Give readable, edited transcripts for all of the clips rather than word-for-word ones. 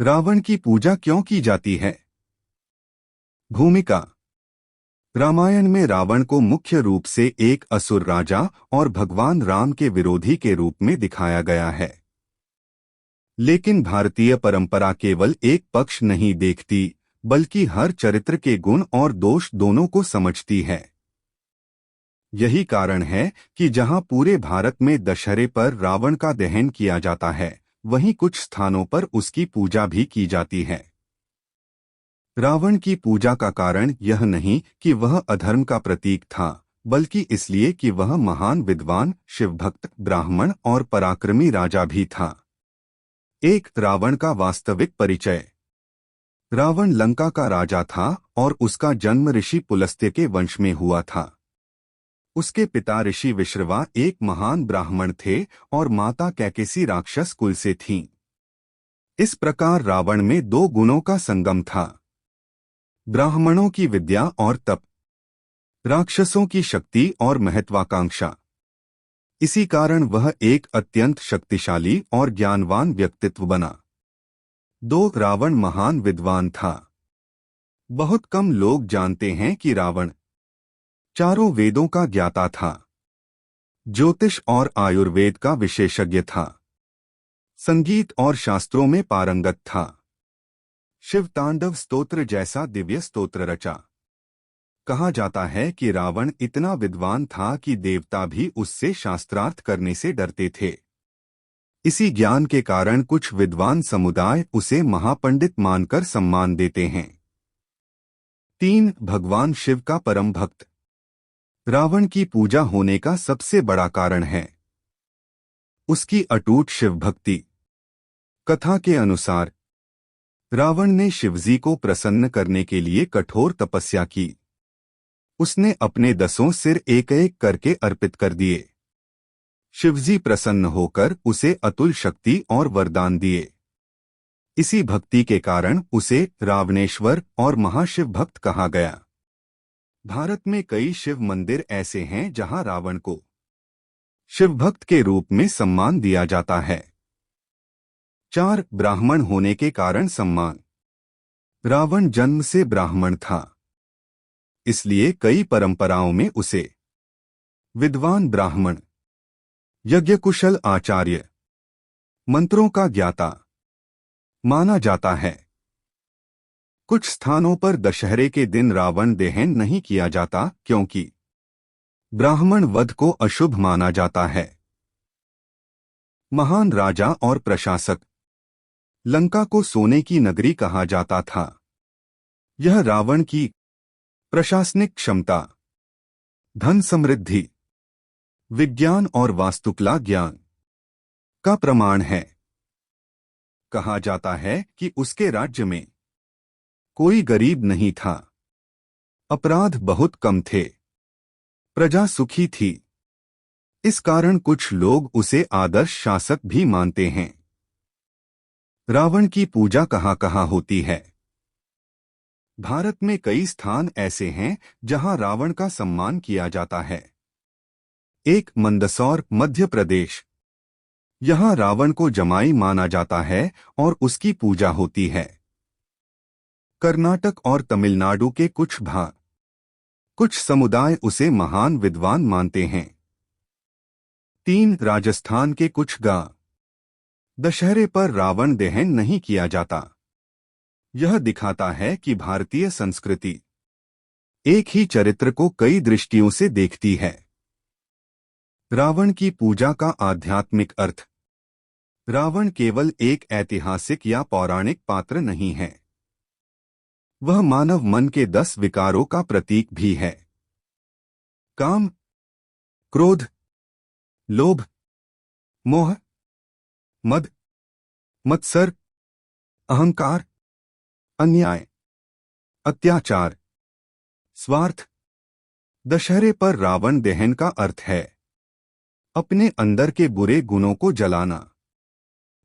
रावण की पूजा क्यों की जाती है? भूमिका। रामायण में रावण को मुख्य रूप से एक असुर राजा और भगवान राम के विरोधी के रूप में दिखाया गया है। लेकिन भारतीय परंपरा केवल एक पक्ष नहीं देखती, बल्कि हर चरित्र के गुण और दोष दोनों को समझती है। यही कारण है कि जहां पूरे भारत में दशहरे पर रावण का दहन किया जाता है, वहीं कुछ स्थानों पर उसकी पूजा भी की जाती है। रावण की पूजा का कारण यह नहीं कि वह अधर्म का प्रतीक था, बल्कि इसलिए कि वह महान विद्वान, शिवभक्त, ब्राह्मण और पराक्रमी राजा भी था। एक रावण का वास्तविक परिचय। रावण लंका का राजा था और उसका जन्म ऋषि पुलस्त्य के वंश में हुआ था। उसके पिता ऋषि विश्रवा एक महान ब्राह्मण थे और माता कैकेसी राक्षस कुल से थीं। इस प्रकार रावण में दो गुणों का संगम था, ब्राह्मणों की विद्या और तप, राक्षसों की शक्ति और महत्वाकांक्षा। इसी कारण वह एक अत्यंत शक्तिशाली और ज्ञानवान व्यक्तित्व बना। दो, रावण महान विद्वान था। बहुत कम लोग जानते हैं कि रावण चारों वेदों का ज्ञाता था, ज्योतिष और आयुर्वेद का विशेषज्ञ था, संगीत और शास्त्रों में पारंगत था, शिव तांडव स्तोत्र जैसा दिव्य स्तोत्र रचा। कहा जाता है कि रावण इतना विद्वान था कि देवता भी उससे शास्त्रार्थ करने से डरते थे। इसी ज्ञान के कारण कुछ विद्वान समुदाय उसे महापंडित मानकर सम्मान देते हैं। 3, भगवान शिव का परम भक्त। रावण की पूजा होने का सबसे बड़ा कारण है उसकी अटूट शिव भक्ति। कथा के अनुसार रावण ने शिवजी को प्रसन्न करने के लिए कठोर तपस्या की। उसने अपने 10 सिर एक एक करके अर्पित कर दिए। शिवजी प्रसन्न होकर उसे अतुल शक्ति और वरदान दिए। इसी भक्ति के कारण उसे रावणेश्वर और महाशिव भक्त कहा गया। भारत में कई शिव मंदिर ऐसे हैं जहां रावण को शिव भक्त के रूप में सम्मान दिया जाता है। 4, ब्राह्मण होने के कारण सम्मान। रावण जन्म से ब्राह्मण था, इसलिए कई परंपराओं में उसे विद्वान ब्राह्मण, यज्ञकुशल आचार्य, मंत्रों का ज्ञाता माना जाता है। कुछ स्थानों पर दशहरे के दिन रावण दहन नहीं किया जाता क्योंकि ब्राह्मण वध को अशुभ माना जाता है। महान राजा और प्रशासक। लंका को सोने की नगरी कहा जाता था। यह रावण की प्रशासनिक क्षमता, धन समृद्धि, विज्ञान और वास्तुकला ज्ञान का प्रमाण है। कहा जाता है कि उसके राज्य में कोई गरीब नहीं था, अपराध बहुत कम थे, प्रजा सुखी थी। इस कारण कुछ लोग उसे आदर्श शासक भी मानते हैं। रावण की पूजा कहाँ होती है? भारत में कई स्थान ऐसे हैं जहां रावण का सम्मान किया जाता है। 1, मंदसौर, मध्य प्रदेश। यहां रावण को जमाई माना जाता है और उसकी पूजा होती है। कर्नाटक और तमिलनाडु के कुछ भाग, कुछ समुदाय उसे महान विद्वान मानते हैं। 3, राजस्थान के कुछ गांव। दशहरे पर रावण दहन नहीं किया जाता। यह दिखाता है कि भारतीय संस्कृति एक ही चरित्र को कई दृष्टियों से देखती है। रावण की पूजा का आध्यात्मिक अर्थ। रावण केवल एक ऐतिहासिक या पौराणिक पात्र नहीं है, वह मानव मन के 10 विकारों का प्रतीक भी है। काम, क्रोध, लोभ, मोह, मद, मत्सर, अहंकार, अन्याय, अत्याचार, स्वार्थ। दशहरे पर रावण दहन का अर्थ है अपने अंदर के बुरे गुणों को जलाना,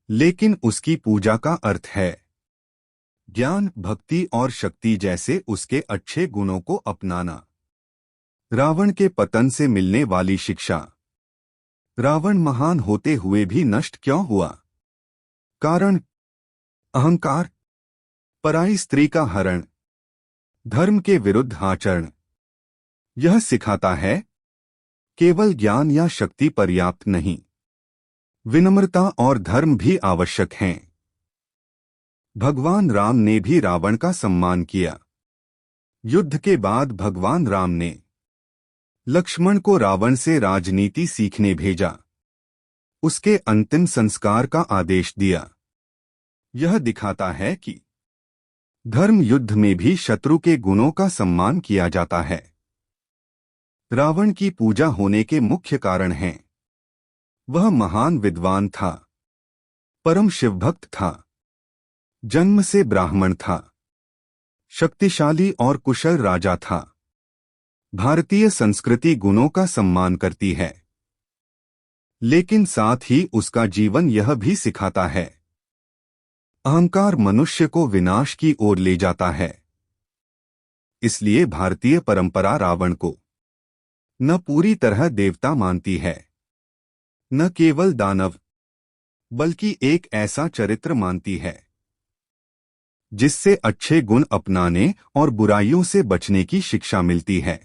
लेकिन उसकी पूजा का अर्थ है ज्ञान, भक्ति और शक्ति जैसे उसके अच्छे गुणों को अपनाना। रावण के पतन से मिलने वाली शिक्षा। रावण महान होते हुए भी नष्ट क्यों हुआ? कारण अहंकार, पराई स्त्री का हरण, धर्म के विरुद्ध आचरण। यह सिखाता है केवल ज्ञान या शक्ति पर्याप्त नहीं, विनम्रता और धर्म भी आवश्यक हैं। भगवान राम ने भी रावण का सम्मान किया। युद्ध के बाद भगवान राम ने लक्ष्मण को रावण से राजनीति सीखने भेजा, उसके अंतिम संस्कार का आदेश दिया। यह दिखाता है कि धर्म युद्ध में भी शत्रु के गुणों का सम्मान किया जाता है। रावण की पूजा होने के मुख्य कारण हैं। वह महान विद्वान था, परम शिवभक्त था, जन्म से ब्राह्मण था, शक्तिशाली और कुशल राजा था। भारतीय संस्कृति गुणों का सम्मान करती है, लेकिन साथ ही उसका जीवन यह भी सिखाता है अहंकार मनुष्य को विनाश की ओर ले जाता है। इसलिए भारतीय परंपरा रावण को न पूरी तरह देवता मानती है, न केवल दानव, बल्कि एक ऐसा चरित्र मानती है जिससे अच्छे गुण अपनाने और बुराइयों से बचने की शिक्षा मिलती है।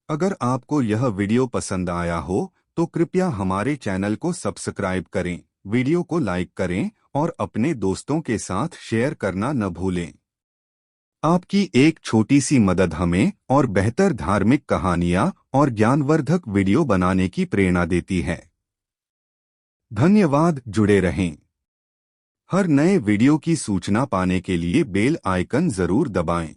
अगर आपको यह वीडियो पसंद आया हो तो कृपया हमारे चैनल को सब्सक्राइब करें, वीडियो को लाइक करें और अपने दोस्तों के साथ शेयर करना न भूलें। आपकी एक छोटी सी मदद हमें और बेहतर धार्मिक कहानियां और ज्ञानवर्धक वीडियो बनाने की प्रेरणा देती है। धन्यवाद। जुड़े रहें। हर नए वीडियो की सूचना पाने के लिए बेल आइकन जरूर दबाएं।